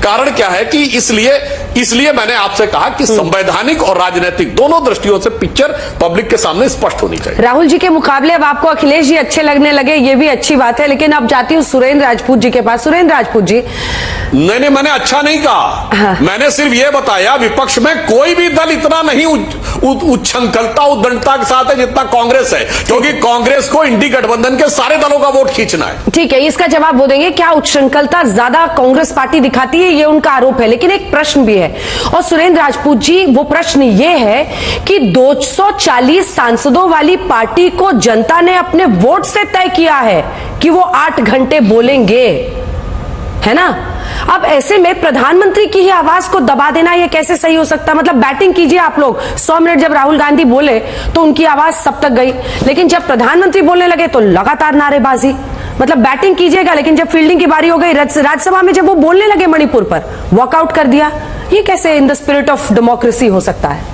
कारण क्या है कि इसलिए मैंने आपसे कहा कि संवैधानिक और राजनीतिक दोनों दृष्टियों से पिक्चर पब्लिक के सामने स्पष्ट होनी चाहिए। राहुल जी के मुकाबले अब आपको अखिलेश जी अच्छे लगने लगे, ये भी अच्छी बात है, लेकिन अब जाती हूँ सुरेंद्र राजपूत जी के पास। सुरेंद्र राजपूत जी, नहीं, मैंने अच्छा नहीं कहा। हाँ। मैंने सिर्फ यह बताया विपक्ष में कोई भी दल इतना नहीं उच्छृंखलता उद्दंडता के साथ है जितना कांग्रेस है, क्योंकि कांग्रेस को इंडी गठबंधन के सारे दलों का वोट खींचना है। ठीक है, इसका जवाब वो देंगे। क्या उच्छृंखलता ज्यादा कांग्रेस पार्टी दिखाती है, ये उनका आरोप है, लेकिन एक प्रश्न भी है। और सुरेंद्र राजपूत जी, वो प्रश्न ये है कि 240 सांसदों वाली पार्टी को जनता ने अपने वोट से तय किया है कि वो 8 घंटे बोलेंगे, है ना। अब ऐसे में प्रधानमंत्री की ही आवाज को दबा देना ये कैसे सही हो सकता है? मतलब बैटिंग कीजिए आप लोग, 100 मिनट जब राहुल गांधी बोले तो उनकी आवाज सब तक गई, लेकिन जब प्रधानमंत्री बोलने लगे तो लगातार नारेबाजी। मतलब बैटिंग कीजिएगा, लेकिन जब फील्डिंग की बारी हो गई, राज्यसभा में जब वो बोलने लगे मणिपुर पर, वॉकआउट कर दिया। ये कैसे in the spirit of democracy हो सकता है?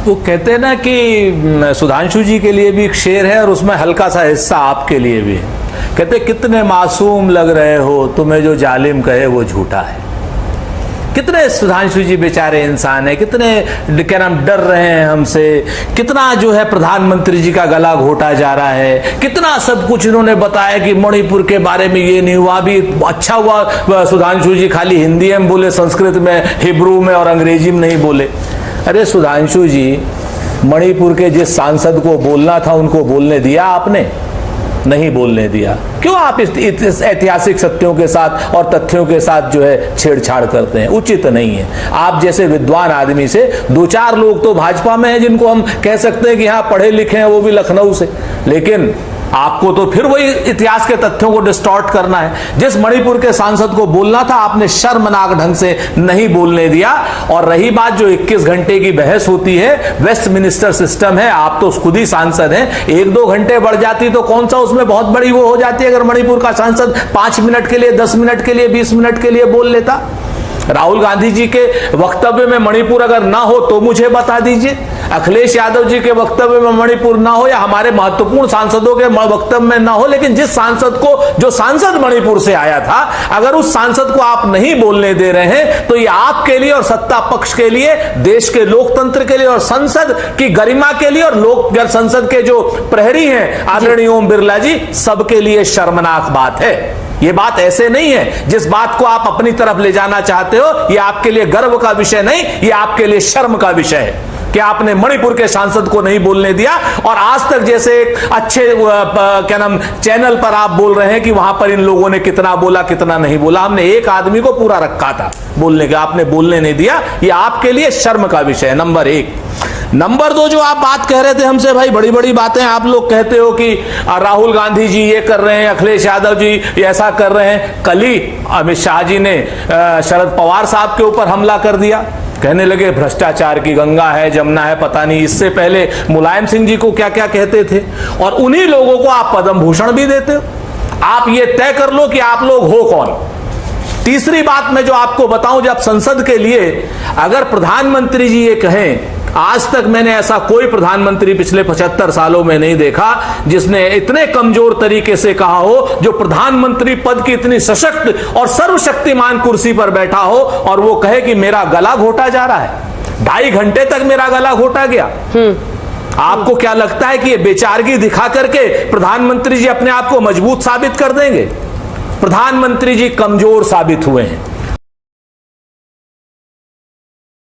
वो कहते हैं ना कि सुधांशु जी के लिए भी एक शेर है और उसमें हल्का सा हिस्सा आपके लिए भी है। कहते कितने मासूम लग रहे हो, तुम्हें जो जालिम कहे वो झूठा है। कितने सुधांशु जी बेचारे इंसान है, कितने क्या नाम डर रहे हैं हमसे, कितना जो है प्रधानमंत्री जी का गला घोटा जा रहा है, कितना सब कुछ इन्होंने बताया कि मणिपुर के बारे में ये नहीं हुआ। अभी अच्छा हुआ सुधांशु जी खाली हिंदी में बोले, संस्कृत में, हिब्रू में और अंग्रेजी में नहीं बोले। अरे सुधांशु जी, मणिपुर के जिस सांसद को बोलना था उनको बोलने दिया आपने? नहीं बोलने दिया। क्यों आप इस ऐतिहासिक सत्यों के साथ और तथ्यों के साथ जो है छेड़छाड़ करते हैं? उचित नहीं है। आप जैसे विद्वान आदमी से 2-4 लोग तो भाजपा में हैं जिनको हम कह सकते हैं कि हाँ पढ़े लिखे हैं, वो भी लखनऊ से, लेकिन आपको तो फिर वही इतिहास के तथ्यों को डिस्टॉर्ट करना है। जिस मणिपुर के सांसद को बोलना था आपने शर्मनाक ढंग से नहीं बोलने दिया। और रही बात जो 21 घंटे की बहस होती है, वेस्टमिनिस्टर सिस्टम है, आप तो खुद ही सांसद हैं, 1-2 घंटे बढ़ जाती तो कौन सा उसमें बहुत बड़ी वो हो जाती है अगर मणिपुर का सांसद 5 मिनट के लिए, 10 मिनट के लिए, 20 मिनट के लिए बोल लेता। राहुल गांधी जी के वक्तव्य में मणिपुर अगर ना हो तो मुझे बता दीजिए। अखिलेश यादव जी के वक्तव्य में मणिपुर ना हो या हमारे महत्वपूर्ण सांसदों के वक्तव्य में ना हो, लेकिन जिस सांसद को, जो सांसद मणिपुर से आया था, अगर उस सांसद को आप नहीं बोलने दे रहे हैं तो ये आपके लिए और सत्ता पक्ष के लिए, देश के लोकतंत्र के लिए और संसद की गरिमा के लिए और संसद के जो प्रहरी हैं आदरणीय ओम बिरला जी, सबके लिए शर्मनाक बात है। ये बात ऐसे नहीं है, जिस बात को आप अपनी तरफ ले जाना चाहते हो, ये आपके लिए गर्व का विषय नहीं, ये आपके लिए शर्म का विषय है कि आपने मणिपुर के सांसद को नहीं बोलने दिया। और आज तक जैसे एक अच्छे क्या नाम चैनल पर आप बोल रहे हैं कि वहां पर इन लोगों ने कितना बोला कितना नहीं बोला, हमने एक आदमी को पूरा रखा था बोलने का, आपने बोलने नहीं दिया। ये आपके लिए शर्म का विषय है, नंबर 1। नंबर 2, जो आप बात कह रहे थे हमसे, भाई बड़ी बड़ी बातें आप लोग कहते हो कि राहुल गांधी जी ये कर रहे हैं, अखिलेश यादव जी ऐसा कर रहे हैं। कल ही अमित शाह जी ने शरद पवार साहब के ऊपर हमला कर दिया, कहने लगे भ्रष्टाचार की गंगा है, जमुना है, पता नहीं। इससे पहले मुलायम सिंह जी को क्या क्या कहते थे, और उन्हीं लोगों को आप पद्म भूषण भी देते हो। आप ये तय कर लो कि आप लोग हो कौन। तीसरी बात मैं जो आपको बताऊं, जब संसद के लिए अगर प्रधानमंत्री जी ये कहें, आज तक मैंने ऐसा कोई प्रधानमंत्री पिछले 75 सालों में नहीं देखा जिसने इतने कमजोर तरीके से कहा हो, जो प्रधानमंत्री पद की इतनी सशक्त और सर्वशक्तिमान कुर्सी पर बैठा हो और वो कहे कि मेरा गला घोटा जा रहा है, 2.5 घंटे तक मेरा गला घोटा गया। आपको क्या लगता है कि ये बेचारगी दिखा करके प्रधानमंत्री जी अपने आप को मजबूत साबित कर देंगे? प्रधानमंत्री जी कमजोर साबित हुए हैं।